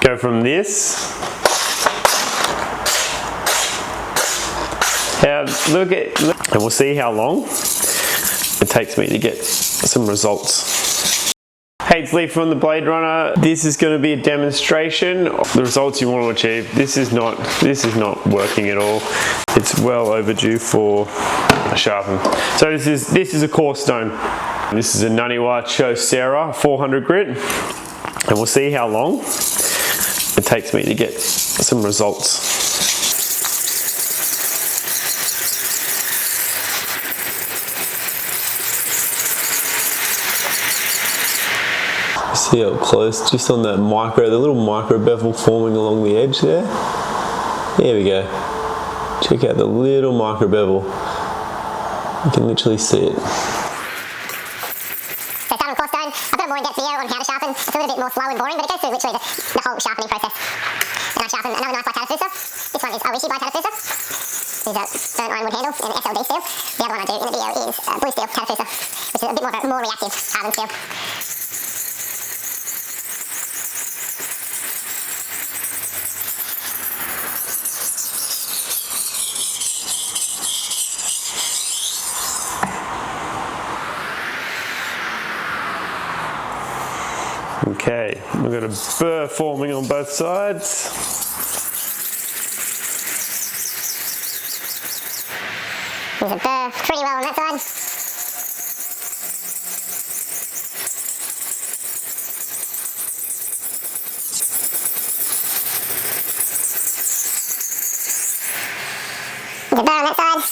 Go from this. Look, and we'll see how long it takes me to get some results. Hey, it's Lee from the Blade Runner. This is going to be a demonstration of the results you want to achieve. This is not working at all. It's well overdue for a sharpen. So this is a coarse stone. This is a Naniwa Chosera 400 grit, and we'll see how long it takes me to get some results. See up close, just on that the little micro bevel forming along the edge there. There we go. Check out the little micro bevel. You can literally see it. So starting with coarse stone, I've got a more in-depth video on how to sharpen. It's a little bit more slow and boring, but it goes through literally the whole sharpening process. And I sharpen another knife by Tatafusa. This one is Oishi by Tatafusa. These are burnt ironwood handle and SLD steel. The other one I do in the video is blue steel Tatafusa, which is a bit more reactive hardened steel. Okay, we've got a burr forming on both sides. There's a burr pretty well on that side. There's a burr on that side.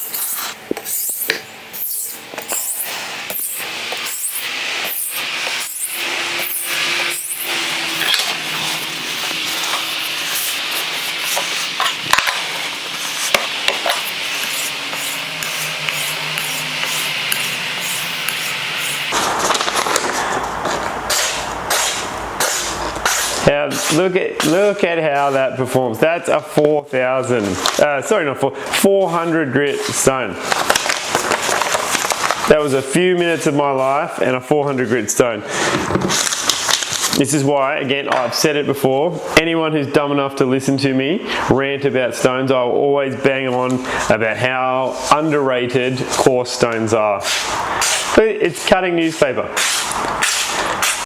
Look at how that performs. That's a 400 grit stone. That was a few minutes of my life and a 400 grit stone. This is why, again, I've said it before, anyone who's dumb enough to listen to me rant about stones, I'll always bang on about how underrated coarse stones are. It's cutting newspaper.